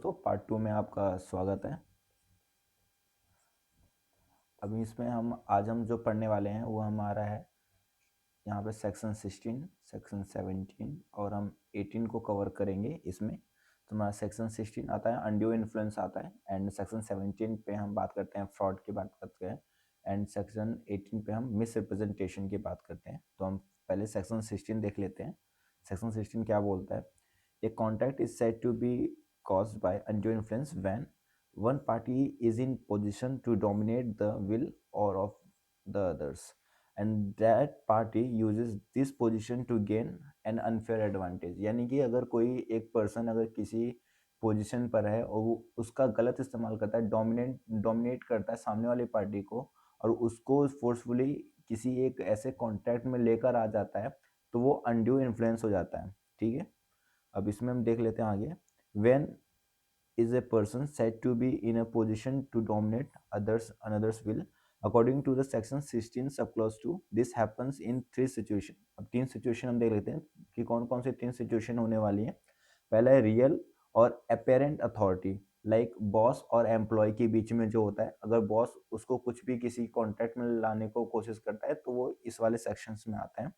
दोस्तों, पार्ट 2 में आपका स्वागत है। अभी इसमें हम जो पढ़ने वाले हैं वो हमारा है यहाँ पे सेक्शन 16, सेक्शन 17 और हम 18 को कवर करेंगे इसमें। तो हमारा सेक्शन 16 आता है अनड्यू इन्फ्लुएंस आता है, एंड सेक्शन 17 पे हम बात करते हैं फ्रॉड की बात करते हैं, एंड सेक्शन 18 पे हम मिस रिप्रेजेंटेशन की बात करते हैं। तो हम पहले सेक्शन 16 देख लेते हैं। सेक्शन 16 क्या बोलता है? A contract is said to be caused by undue influence when one party is in position to dominate the will or of the others, and that party uses this position to gain an unfair advantage। यानी कि अगर कोई एक person अगर किसी position पर है और वो उसका गलत इस्तेमाल करता है, डोमिनेट करता है सामने वाली पार्टी को, और उसको फोर्सफुली किसी एक ऐसे कॉन्ट्रैक्ट में लेकर आ जाता है, तो वो अनड्यू इन्फ्लुएंस हो जाता है। ठीक है, अब इसमें हम देख लेते हैं आगे। When is a person said to be in a position to dominate another's will according to the section 16 subclause 2? This happens in three situation। अब तीन सिचुएशन हम देख लेते हैं कि कौन कौन से तीन सिचुएशन होने वाली है। पहला है रियल और अपेरेंट अथॉरिटी, लाइक बॉस और एम्प्लॉय के बीच में जो होता है, अगर बॉस उसको कुछ भी किसी कॉन्ट्रैक्ट में लाने को कोशिश करता है तो वो इस वाले सेक्शंस में आता है।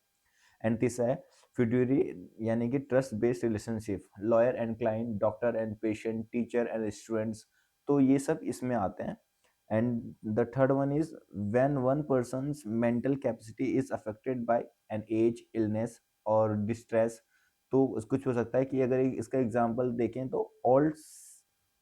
एंड तीसरा है फिड्यूरी, यानी कि trust based relationship, lawyer and client, doctor and patient, teacher and students, तो ये सब इसमें आते हैं। And the third one is when one person's mental capacity is affected by an age, illness और डिस्ट्रेस। तो कुछ हो सकता है कि अगर इसका एग्जांपल देखें तो ओल्ड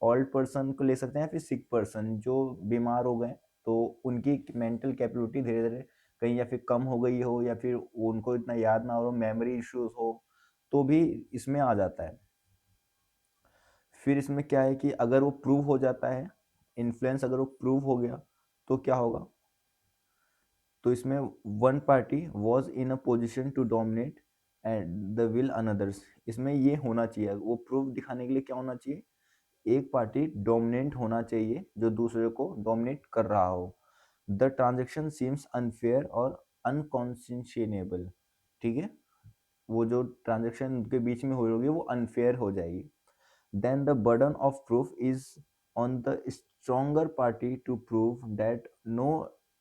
ओल्ड पर्सन को ले सकते हैं, फिर सिक पर्सन जो बीमार हो गए तो उनकी मेंटल कैपेबिलिटी धीरे धीरे कहीं या फिर कम हो गई हो, या फिर उनको इतना याद ना हो, मेमोरी इश्यूज हो, तो भी इसमें आ जाता है। फिर इसमें क्या है कि अगर वो प्रूव हो जाता है, इन्फ्लुएंस अगर वो प्रूव हो गया तो क्या होगा? तो इसमें one party was in a position to dominate and the will another's, इसमें ये होना चाहिए, वो प्रूफ दिखाने के लिए क्या होना चाहिए? एक पार्टी डोमिनेंट होना चाहिए जो दूसरे को डोमिनेट कर रहा हो। द ट्रांजेक्शन सीम्स अनफेयर और अनकॉन्सेंशियनेबल। ठीक है, वो जो ट्रांजेक्शन उनके बीच में हो होगी वो अनफेयर हो जाएगी। Then the burden of proof is on the stronger party to prove that no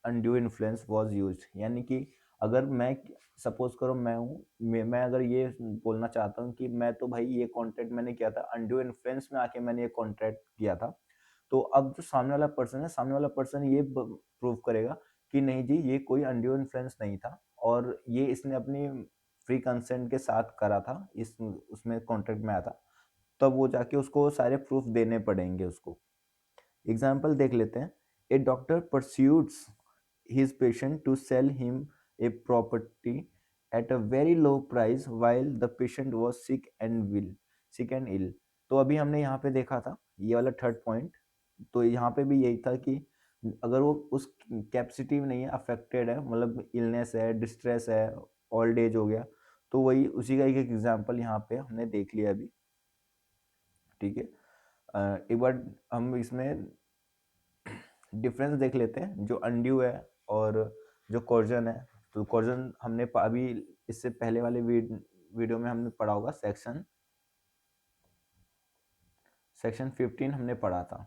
undue influence was used. यानी कि अगर मैं सपोज करो मैं हूँ, मैं अगर ये बोलना चाहता हूँ कि मैं तो भाई ये कॉन्ट्रैक्ट मैंने किया था, अनड्यू इन्फ्लुएंस में आके मैंने ये कॉन्ट्रैक्ट किया था, तो अब जो सामने वाला पर्सन है, सामने वाला पर्सन ये प्रूव करेगा कि नहीं जी ये कोई अनड्यू इन्फ्लुएंस नहीं था, और ये इसने अपनी फ्री कंसेंट के साथ करा था, इस उसमें कॉन्ट्रैक्ट में आया था, तब वो जाके उसको सारे प्रूफ देने पड़ेंगे उसको। एग्जाम्पल देख लेते हैं। A doctor persuades his patient to sell him a property at a very low price while the patient was sick and ill। तो अभी हमने यहाँ पे देखा था ये वाला थर्ड पॉइंट, तो यहाँ पे भी यही था कि अगर वो उस कैपेसिटी में नहीं है, अफेक्टेड है, मतलब इलनेस है, डिस्ट्रेस है, ओल्ड एज हो गया, तो वही उसी का एक एग्जाम्पल यहाँ पे हमने देख लिया अभी। ठीक है, एक बार हम इसमें डिफरेंस देख लेते हैं जो अनड्यू है और जो कॉर्जन है। तो कॉर्जन हमने अभी इससे पहले वाले वीडियो में हमने पढ़ा होगा, सेक्शन 15 हमने पढ़ा था।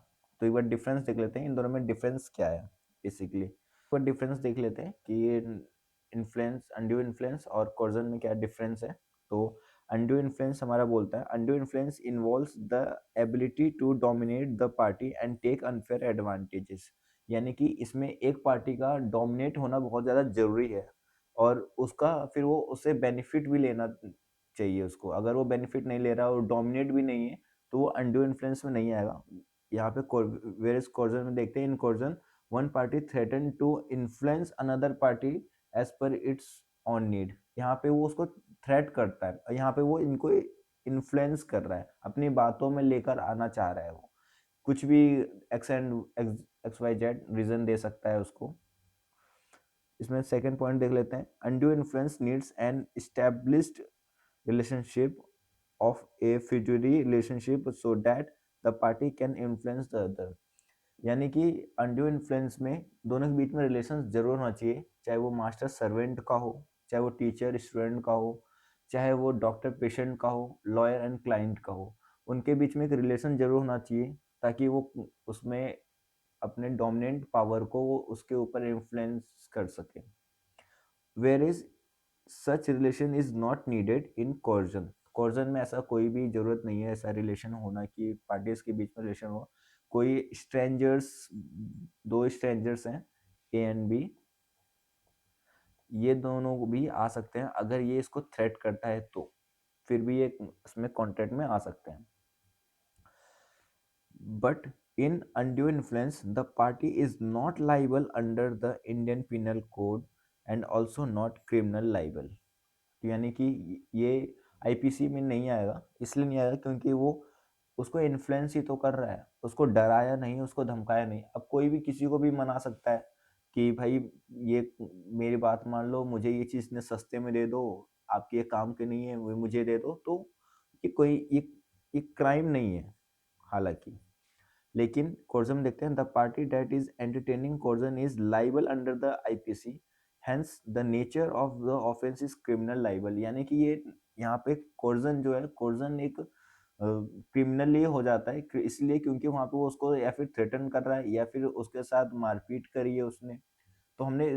तो एक बार डिफरेंस देख लेते हैं इन दोनों में डिफरेंस क्या है बेसिकली। एक बार डिफरेंस देख लेते हैं कि ये इन्फ्लुएंस, अनड्यू इन्फ्लुएंस और कॉर्जन में क्या डिफरेंस है। तो अनड्यू इन्फ्लुएंस हमारा बोलता है undue influence involves the ability to dominate the party and take unfair advantages. यानी कि इसमें एक पार्टी का डोमिनेट होना बहुत ज़्यादा जरूरी है, और उसका फिर वो उससे बेनिफिट भी लेना चाहिए उसको। अगर वो बेनिफिट नहीं ले रहा और डोमिनेट भी नहीं है तो वो अनड्यू इन्फ्लुएंस में नहीं आएगा। यहाँ पे वेरियस कॉर्जन में देखते हैं, in coercion one party threaten to influence another party as per its own need. यहाँ पे वो उसको थ्रेट करता है, और यहाँ पे वो इनको इन्फ्लुएंस कर रहा है, अपनी बातों में लेकर आना चाह रहा है। वो कुछ भी एक्स वाई जेड रीजन दे सकता है उसको। इसमें सेकंड पॉइंट देख लेते हैं। Undue influence needs an established relationship of a fiduciary relationship so that the party can influence the other। यानी कि अनड्यू इन्फ्लुएंस में दोनों के बीच में रिलेशन जरूर होना चाहिए, चाहे वो मास्टर सर्वेंट का हो, चाहे वो टीचर स्टूडेंट का हो, चाहे वो डॉक्टर पेशेंट का हो, लॉयर एंड क्लाइंट का हो। उनके बीच में एक रिलेशन जरूर होना चाहिए ताकि वो उसमें अपने डोमिनेंट पावर को वो उसके ऊपर इन्फ्लुएंस कर सके। Where is such relation is not needed in coercion. Coercion में ऐसा कोई भी जरूरत नहीं है ऐसा रिलेशन होना कि पार्टीज के बीच में रिलेशन हो। कोई स्ट्रेंजर्स, दो स्ट्रेंजर्स हैं ए एंड बी, ये दोनों भी आ सकते हैं अगर ये इसको थ्रेट करता है तो फिर भी ये इसमें कॉन्ट्रैक्ट में आ सकते हैं। But in undue influence the party is not liable under the Indian penal code and also not criminal liable. तो यानी कि ये आईपीसी में नहीं आएगा, इसलिए नहीं आएगा क्योंकि वो उसको इन्फ्लुएंस ही तो कर रहा है, उसको डराया नहीं, उसको धमकाया नहीं। अब कोई भी किसी को भी मना सकता है कि भाई ये मेरी बात मान लो, मुझे ये चीज़ ने सस्ते में दे दो, आपके ये काम के नहीं है वो मुझे दे दो, तो ये कोई ये क्राइम नहीं है हालांकि। लेकिन कोर्जन देखते हैं, the party that is entertaining coercion is liable under the IPC, hence the nature of the offence is criminal liable. यानी कि ये यहाँ पे कोर्जन जो है, कोर्जन एक क्रिमिनली हो जाता है इसलिए क्योंकि वहाँ पे वो उसको या फिर थ्रेटन कर रहा है या फिर उसके साथ मारपीट करी है उसने। तो हमने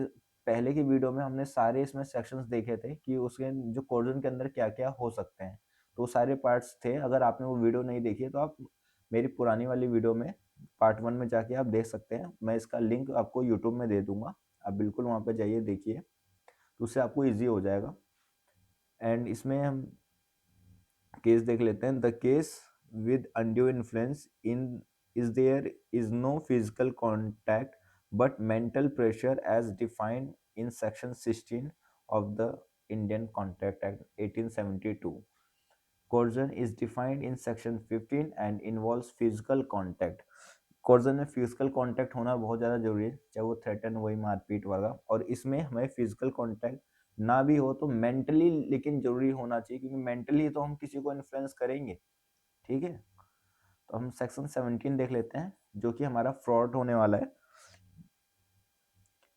पहले की वीडियो में हमने सारे इसमें सेक्शंस देखे थे कि उसके जो कोर्जन के अंदर क्या क्या हो सकते हैं, तो सारे पार्ट्स थे। अगर आपने वो वीडियो नहीं देखी है तो आप मेरी पुरानी वाली वीडियो में पार्ट 1 में जाके आप देख सकते हैं। मैं इसका लिंक आपको यूट्यूब में दे दूंगा, आप बिल्कुल वहाँ पर जाइए देखिए, तो उससे आपको ईजी हो जाएगा। एंड इसमें हम केस देख लेते हैं। The case with undue influence in is there is no physical contact but mental pressure as defined in section 16 of the Indian Contract Act 1872. Coercion is defined in section 15 and involves physical contact. Coercion में physical contact होना बहुत ज़्यादा जरूरी है, चाहे वो threaten वही मारपीट वगैरह, और इसमें हमें फिजिकल कांटेक्ट ना भी हो तो मेंटली लेकिन जरूरी होना चाहिए, क्योंकि मेंटली तो हम किसी को इन्फ्लुएंस करेंगे। ठीक है, तो हम सेक्शन 17 देख लेते हैं जो कि हमारा फ्रॉड होने वाला है।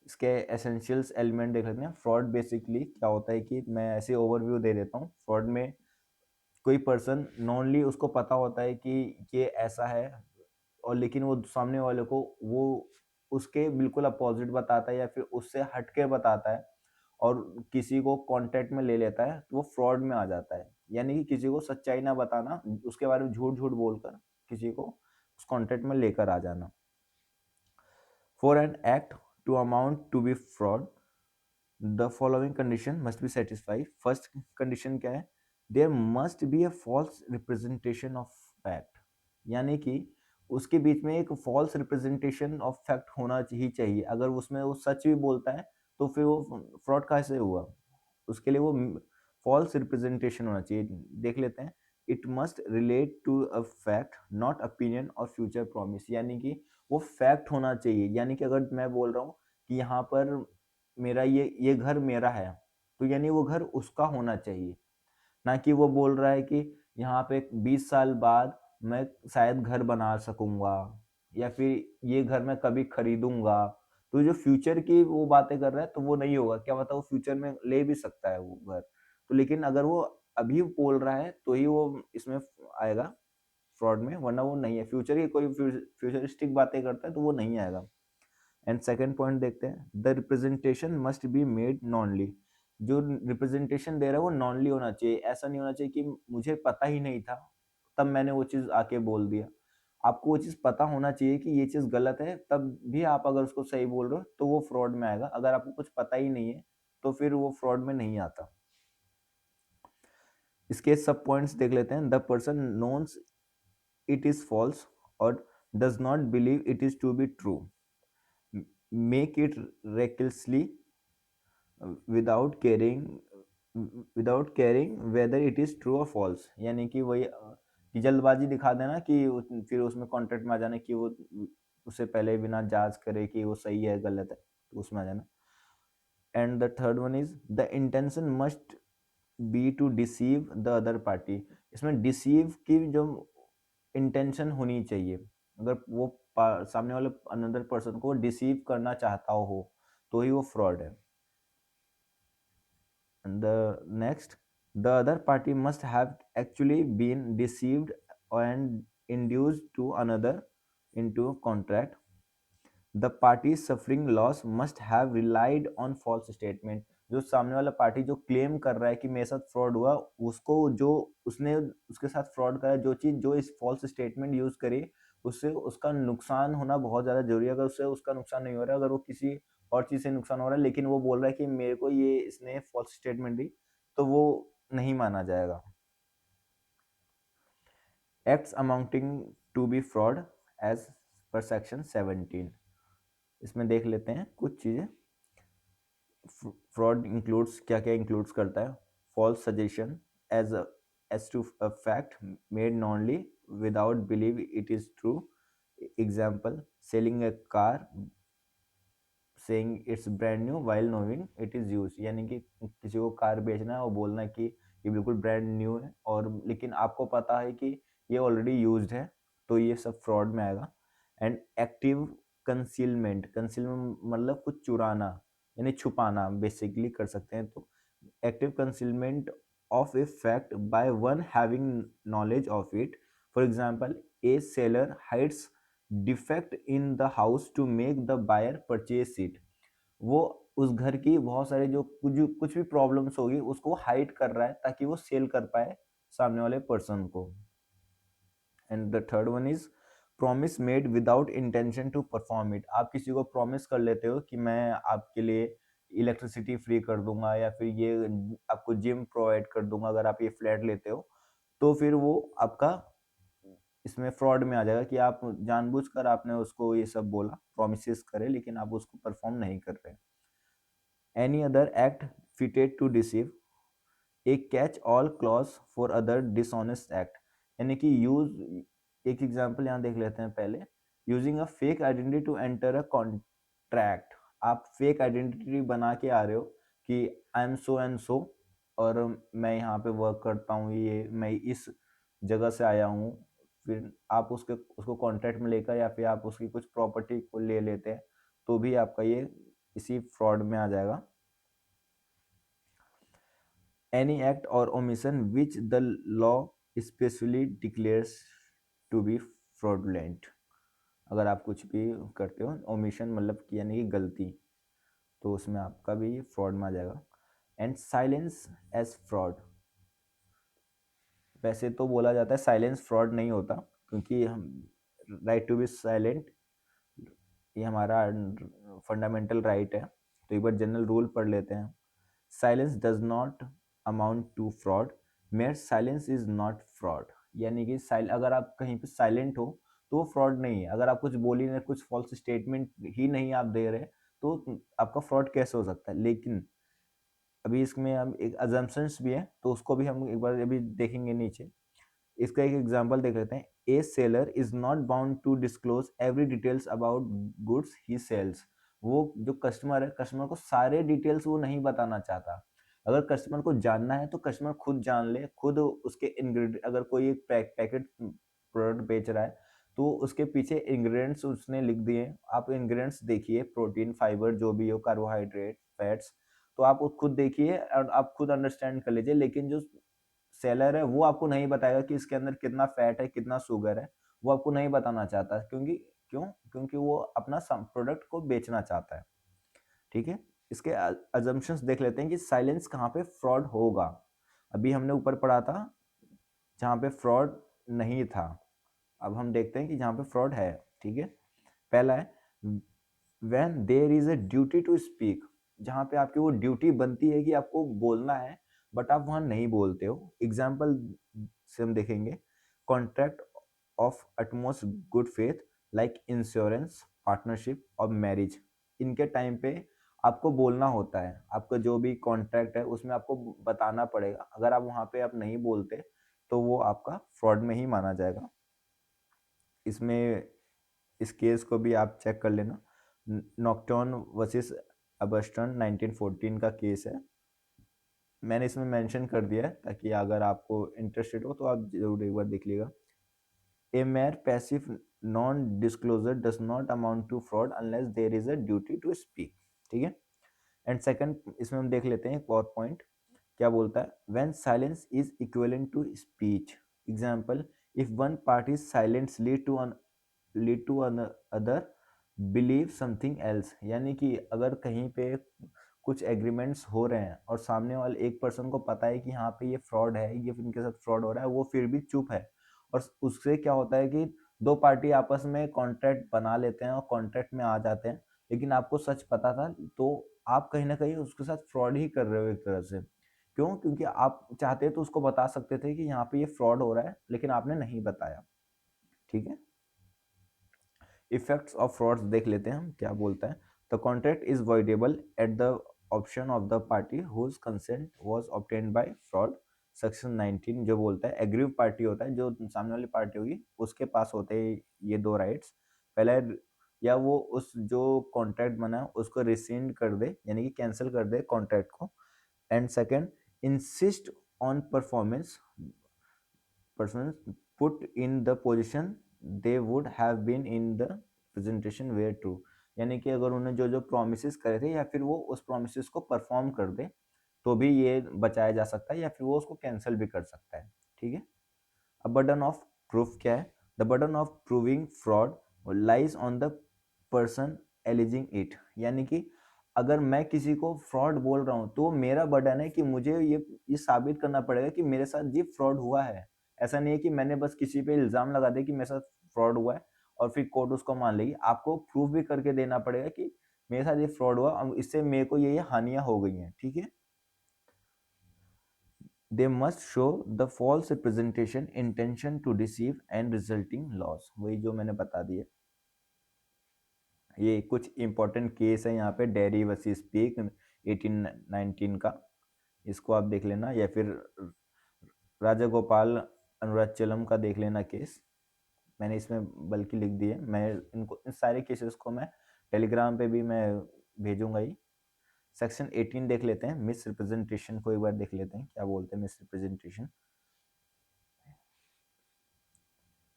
इसके एसेंशियल्स एलिमेंट देख लेते हैं। फ्रॉड बेसिकली क्या होता है कि मैं ऐसे ओवरव्यू दे देता हूँ। फ्रॉड में कोई पर्सन नॉनली उसको पता होता है कि ये ऐसा है, और लेकिन वो सामने वाले को वो उसके बिल्कुल अपोजिट बताता है या फिर उससे हटके बताता है और किसी को कांटेक्ट में ले लेता है, तो वो फ्रॉड में आ जाता है। यानी कि किसी को सच्चाई ना बताना, उसके बारे में झूठ झूठ बोलकर किसी को उस कांटेक्ट में लेकर आ जाना। For an act to amount to be fraud the following condition must be satisfied. First condition क्या है? There must be a false representation of fact. यानी कि उसके बीच में एक फॉल्स रिप्रेजेंटेशन ऑफ फैक्ट होना ही चाहिए। अगर उसमें वो सच भी बोलता है तो फिर वो फ्रॉड कैसे हुआ? उसके लिए वो फॉल्स रिप्रेजेंटेशन होना चाहिए। देख लेते हैं। It must relate to a fact not opinion और फ्यूचर प्रॉमिस। यानी कि वो फैक्ट होना चाहिए। यानी कि अगर मैं बोल रहा हूँ कि यहाँ पर मेरा ये घर मेरा है, तो यानी वो घर उसका होना चाहिए, ना कि वो बोल रहा है कि यहाँ पे 20 साल बाद मैं शायद घर बना सकूंगा या फिर ये घर मैं कभी खरीदूंगा। तो जो फ्यूचर की वो बातें कर रहा है तो वो नहीं होगा, क्या पता वो फ्यूचर में ले भी सकता है वो घर। तो लेकिन अगर वो अभी बोल रहा है तो ही वो इसमें आएगा फ्रॉड में, वरना वो नहीं है। फ्यूचर की कोई फ्यूचरिस्टिक बातें करता है तो वो नहीं आएगा। एंड सेकेंड पॉइंट देखते हैं। The representation must be made knowingly. जो रिप्रेजेंटेशन दे रहा है वो नॉनली होना चाहिए। ऐसा नहीं होना चाहिए कि मुझे पता ही नहीं था तब मैंने वो चीज़ आके बोल दिया। आपको वो चीज़ पता होना चाहिए कि ये चीज़ गलत है, तब भी आप अगर उसको सही बोल रहे हो तो वो फ्रॉड में आएगा। अगर आपको कुछ पता ही नहीं है तो फिर वो फ्रॉड में नहीं आता। इसके सब पॉइंट्स देख लेते हैं। The person knows it is false और does not believe it is to be true, make it recklessly without caring whether it is true और फॉल्स। यानी कि वही कि जल्दबाजी दिखा देना कि फिर उसमें कॉन्ट्रैक्ट में आ जाना कि वो उससे पहले बिना जांच करे कि वो सही है गलत है, तो उसमें आ जाना। And the third one is the intention must be to deceive the other party. इसमें डिसीव की जो इंटेंशन होनी चाहिए, अगर वो सामने वाले अनदर पर्सन को डिसीव करना चाहता हो तो ही वो फ्रॉड है। And the next, the other party must have actually been deceived and induced to another into contract, the party suffering loss must have relied on false statement. जो सामने वाला पार्टी जो क्लेम कर रहा है कि मेरे साथ फ्रॉड हुआ, उसको जो उसने उसके साथ फ्रॉड करा, जो चीज जो इस फॉल्स स्टेटमेंट यूज करी, उससे उसका नुकसान होना बहुत ज्यादा जरूरी है। अगर उससे उसका नुकसान नहीं हो रहा है, अगर वो किसी और चीज से नुकसान हो रहा है, लेकिन वो बोल रहा है कि मेरे को ये इसने फॉल्स स्टेटमेंट दी, तो वो नहीं माना जाएगा। Acts amounting to be fraud as per section 17। इसमें देख लेते हैं कुछ चीजें। फ्रॉड इंक्लूड्स क्या क्या इंक्लूड्स करता है? False suggestion as to a fact made knowingly without believe it is true. Example, selling a car saying it's brand new while knowing it is used. यानी कि किसी को कार बेचना है और बोलना है कि ये बिल्कुल ब्रांड न्यू है, और लेकिन आपको पता है कि ये ऑलरेडी यूज्ड है, तो ये सब फ्रॉड में आएगा। एंड एक्टिव कंसीलमेंट, कंसीलमेंट मतलब कुछ चुराना यानी छुपाना बेसिकली कर सकते हैं। तो active concealment of a fact by one having knowledge of it. For example, a seller hides defect in the house to make the buyer purchase it. वो उस घर की बहुत सारे जो कुछ भी प्रॉब्लम्स होगी उसको हाइड कर रहा है ताकि वो सेल कर पाए सामने वाले पर्सन को। And the third one is promise made without intention to perform it. आप किसी को प्रॉमिस कर लेते हो कि मैं आपके लिए इलेक्ट्रिसिटी फ्री कर दूंगा, या फिर ये आपको जिम प्रोवाइड कर दूंगा अगर आप ये फ्लैट लेते हो, तो फिर वो आपका इसमें फ्रॉड में आ जाएगा कि आप जानबूझकर आपने उसको ये सब बोला, प्रोमिस करे, लेकिन आप उसको परफॉर्म नहीं कर रहे। Any other act fitted to deceive, a catch all clause for other dishonest act. यानी कि यूज, एक एग्जांपल यहाँ देख लेते हैं पहले। Using a fake identity to enter a contract. आप फेक आइडेंटिटी बना के आ रहे हो कि I am so and so, और मैं यहाँ पे वर्क करता हूँ, ये मैं इस जगह से आया हूँ। फिर आप उसको कॉन्ट्रैक्ट में लेकर या फिर आप उसकी कुछ प्रॉपर्टी को ले लेते हैं, तो भी आपका ये इसी फ्रॉड में आ जाएगा। any act or omission which the law specially declares to be fraudulent। अगर आप कुछ भी करते हो, ओमिशन मतलब कि यानी कि गलती, तो उसमें आपका भी फ्रॉड में आ जाएगा। And silence as fraud. वैसे तो बोला जाता है साइलेंस फ्रॉड नहीं होता, क्योंकि हम राइट टू बी साइलेंट ये हमारा फंडामेंटल राइट है। तो एक बार जनरल रूल पढ़ लेते हैं। Silence does not amount to fraud, mere silence is not fraud. यानी कि अगर आप कहीं पे साइलेंट हो तो वो फ्रॉड नहीं है। अगर आप कुछ बोल ही नहीं, कुछ फॉल्स स्टेटमेंट ही नहीं आप दे रहे, तो आपका फ्रॉड कैसे हो सकता है? लेकिन अभी इसमें हम एक अजम्पशंस भी है, तो उसको भी हम एक बार अभी देखेंगे नीचे। इसका एक एग्जांपल देख लेते हैं। A seller is not bound to disclose every details about goods he sells. वो जो कस्टमर है, कस्टमर को सारे डिटेल्स वो नहीं बताना चाहता। अगर कस्टमर को जानना है तो कस्टमर खुद जान ले, खुद उसके इंग्रेडिएंट, अगर कोई एक पैकेट प्रोडक्ट बेच रहा है तो उसके पीछे इंग्रेडिएंट्स उसने लिख दिए। आप इंग्रेडिएंट्स देखिए, प्रोटीन, फाइबर जो भी हो, कार्बोहाइड्रेट, फैट्स, तो आप वो खुद देखिए और आप खुद अंडरस्टैंड कर लीजिए। लेकिन जो सेलर है वो आपको नहीं बताएगा कि इसके अंदर कितना फैट है, कितना शुगर है, वो आपको नहीं बताना चाहता। क्योंकि वो अपना प्रोडक्ट को बेचना चाहता है। ठीक है, इसके अजम्पशंस देख लेते हैं कि साइलेंस कहाँ पे फ्रॉड होगा। अभी हमने ऊपर पढ़ा था जहाँ पे फ्रॉड नहीं था, अब हम देखते हैं कि जहाँ पे फ्रॉड है। ठीक है, पहला है when there is a duty to speak. जहाँ पे आपकी वो ड्यूटी बनती है कि आपको बोलना है, बट आप वहाँ नहीं बोलते हो। एग्जाम्पल से हम देखेंगे, contract of utmost good faith like insurance, partnership और मैरिज। इनके टाइम पे आपको बोलना होता है, आपका जो भी कॉन्ट्रैक्ट है उसमें आपको बताना पड़ेगा। अगर आप वहाँ पे आप नहीं बोलते तो वो आपका फ्रॉड में ही माना जाएगा। इसमें इस केस को भी आप चेक कर लेना। नॉक्टर्न वर्सेस अबस्टन 1914 का केस है। मैंने इसमें मेंशन कर दिया है ताकि अगर आपको इंटरेस्टेड हो तो आप जरूर एक बार देख लीजिएगा। A mere passive non disclosure does not amount to fraud unless there is a duty to speak. ठीक है, एंड सेकंड इसमें हम देख लेते हैं एक और पॉइंट क्या बोलता है। When silence is equivalent to speech. Example, if one party silence lead to other believe something else, यानी कि अगर कहीं पे कुछ एग्रीमेंट्स हो रहे हैं और सामने वाले एक पर्सन को पता है कि यहाँ पे ये फ्रॉड है, ये इनके साथ फ्रॉड हो रहा है, वो फिर भी चुप है, और उससे क्या होता है कि दो पार्टी आपस में कॉन्ट्रैक्ट बना लेते हैं और कॉन्ट्रैक्ट में आ जाते हैं, लेकिन आपको सच पता था, तो आप कहीं ना कहीं उसके साथ फ्रॉड ही कर रहे हो एक तरह से। क्यों? क्योंकि आप चाहते तो उसको बता सकते थे कि यहाँ पे ये फ्रॉड हो रहा है, लेकिन आपने नहीं बताया। ठीक है, इफेक्ट्स ऑफ फ्रॉड्स देख लेते हैं हम क्या बोलता है। The contract is voidable at the option of the party whose consent was obtained by fraud. Section 19 जो बोलता है एग्रीव पार्टी होता है, जो सामने वाली पार्टी होगी उसके पास होते हैं ये दो राइट्स। पहला, या वो उस जो कॉन्ट्रैक्ट बना है उसको रिसेंड कर दे, यानी कि कैंसिल कर दे कॉन्ट्रैक्ट को। And second, insist on performance persons put in the position they would have been in the presentation were true, यानी कि अगर उन्होंने जो जो प्रोमिस करे थे या फिर वो उस प्रोमिस को परफॉर्म कर दे तो भी ये बचाया जा सकता है, या फिर वो उसको कैंसिल भी कर सकता है। ठीक है, अब बर्डन ऑफ प्रूफ क्या है? The burden of proving fraud lies on the person aliasing it, यानी कि अगर मैं किसी को फ्रॉड बोल रहा हूँ तो मेरा बर्डन है कि मुझे ये साबित करना पड़ेगा कि मेरे साथ ये फ्रॉड हुआ है। ऐसा नहीं है कि मैंने बस किसी पे इल्जाम लगा दिया कि मेरे साथ फ्रॉड हुआ है और फिर कोर्ट उसको मान लेगी। आपको प्रूफ भी करके देना पड़ेगा कि मेरे साथ ये फ्रॉड हुआ, अब इससे मेरे को ये हानियां हो गई हैं। ठीक है, they must show the false representation intention to deceive and resulting loss, वही जो मैंने बता दिया। ये कुछ इंपॉर्टेंट केस है यहाँ पे, डेरी वर्सेस पीक 1819 का, इसको आप देख लेना, या फिर राजा गोपाल अनुराचलम का देख लेना केस। मैंने इसमें बल्कि लिख दिए, मैं इनको इन सारे केसेस को मैं टेलीग्राम पे भी मैं भेजूंगा ही। सेक्शन 18 देख लेते हैं, मिस रिप्रेजेंटेशन को एक बार देख लेते हैं क्या बोलते हैं miss representation.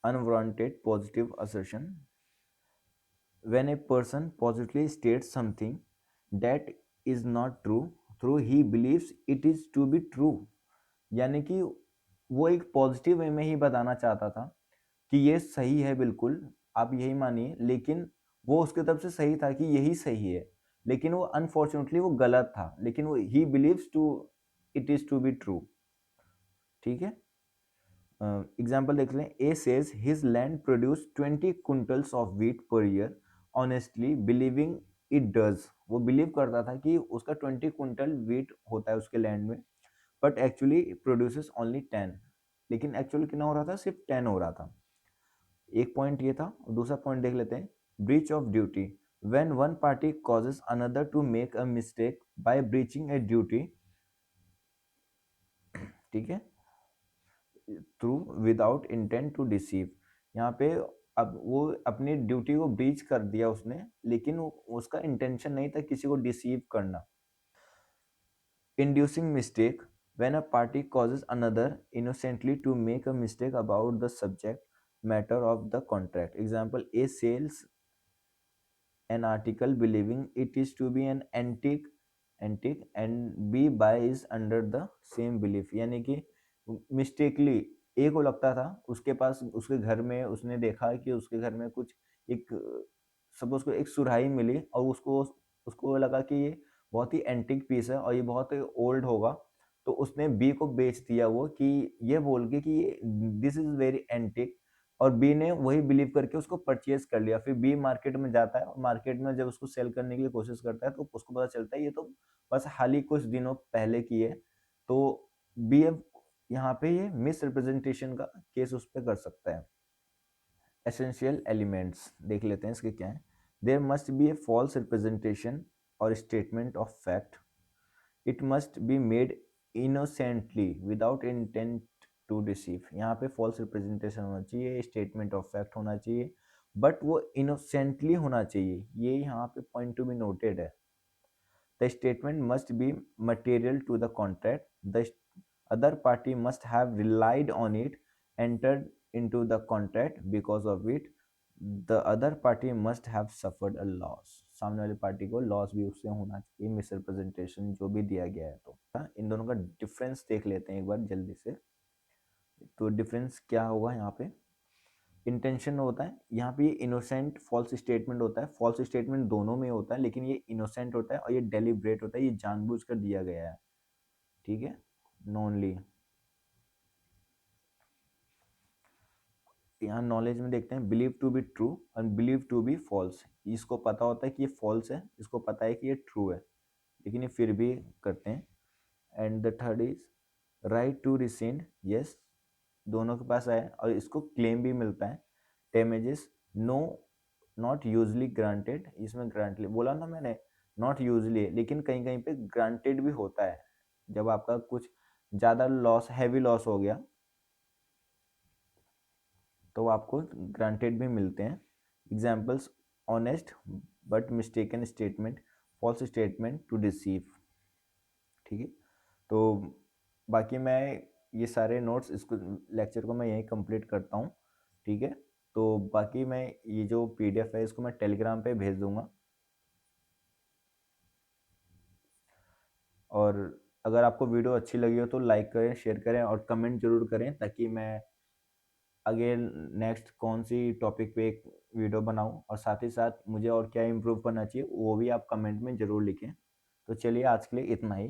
Unwarranted positive assertion, when a person positively states something that is not true through he believes it is to be true, यानी कि वो एक पॉजिटिव वे में ही बताना चाहता था कि ये सही है, बिल्कुल आप यही मानिए, लेकिन वो उसके तरफ से सही था कि यही सही है, लेकिन वो अनफॉर्चुनेटली वो गलत था, लेकिन वो ही believes to it is to be true. ठीक है, एग्जाम्पल देख लें। A says his land produce 20 quintals of wheat per year honestly believing it does, वो बिलीव करता था कि उसका 20 क्विंटल व्हीट होता है उसके लैंड में, बट एक्चुअली प्रोड्यूसेस ओनली 10, लेकिन एक्चुअली कितना हो रहा था? सिर्फ 10 हो रहा था। एक पॉइंट ये था। दूसरा पॉइंट देख लेते हैं, breach of duty, when one party causes another to make a mistake by breaching a duty, ठीक है, through without intent to deceive, यहाँ पे अब वो अपनी ड्यूटी को ब्रीच कर दिया उसने, लेकिन उसका इंटेंशन नहीं था किसी को डिसीव करना। Inducing mistake, when a party causes another innocently to make a mistake about the subject matter of the contract. Example, A sells an article believing it is to be an antique and B buys under the same belief, यानी कि mistakenly ए को लगता था उसके पास, उसके घर में उसने देखा कि उसके घर में कुछ एक, सपोज को एक सुराही मिली और उसको उसको लगा कि ये बहुत ही एंटिक पीस है और ये बहुत ओल्ड होगा, तो उसने बी को बेच दिया वो, कि ये बोल के कि ये दिस इज वेरी एंटिक, और बी ने वही बिलीव करके उसको परचेज कर लिया। फिर बी मार्केट में जाता है और मार्केट में जब उसको सेल करने की कोशिश करता है तो उसको पता चलता है ये तो बस हाल ही कुछ दिनों पहले की है, तो बी यहाँ पे ये मिस रिप्रेजेंटेशन का केस उस पर कर सकता है। एसेंशियल एलिमेंट्स देख लेते हैं इसके क्या है। There must be a false representation और statement of fact, it must be made innocently without intent to deceive, यहाँ पे फॉल्स रिप्रेजेंटेशन होना चाहिए, स्टेटमेंट ऑफ फैक्ट होना चाहिए, बट वो इनोसेंटली होना चाहिए, ये यहाँ पे पॉइंट टू बी नोटेड है। The statement must be material to the contract, the other party must have relied on it, entered into the contract because of it, the other party must have suffered a loss, सामने वाली party को loss भी उससे होना चाहिए misrepresentation जो भी दिया गया है। तो इन दोनों का डिफरेंस देख लेते हैं एक बार जल्दी से। तो डिफरेंस क्या होगा यहाँ पे, इंटेंशन होता है यहाँ पे, ये इनोसेंट फॉल्स स्टेटमेंट होता है, फॉल्स स्टेटमेंट दोनों में होता है, लेकिन ये इनोसेंट होता है और ये डेलिब्रेट होता है, ये जानबूझ कर दिया गया है, ठीक है, नॉनली। यहाँ नॉलेज में देखते हैं, बिलीव टू बी ट्रू और बिलीव टू बी फॉल्स, इसको पता होता है कि ये फॉल्स है, इसको पता है कि ये ट्रू है, लेकिन ये फिर भी करते हैं। And the third is right to rescind, yes, दोनों के पास है और इसको क्लेम भी मिलता है। Damages no, not usually granted, इसमें ग्रांटली बोला ना मैंने, नॉट यूजली, लेकिन कहीं कहीं पे ग्रांटेड भी होता है, जब आपका कुछ ज़्यादा लॉस, हैवी लॉस हो गया तो आपको ग्रांटेड भी मिलते हैं। Examples, honest but mistaken statement, false statement to deceive, ठीक है। तो बाकी मैं ये सारे नोट्स, इसको लेक्चर को मैं यहीं कंप्लीट करता हूँ, ठीक है। तो बाकी मैं ये जो पीडीएफ है इसको मैं टेलीग्राम पे भेज दूंगा, और अगर आपको वीडियो अच्छी लगी हो तो लाइक करें, शेयर करें और कमेंट जरूर करें, ताकि मैं आगे नेक्स्ट कौन सी टॉपिक पे एक वीडियो बनाऊं, और साथ ही साथ मुझे और क्या इम्प्रूव करना चाहिए वो भी आप कमेंट में ज़रूर लिखें। तो चलिए आज के लिए इतना ही।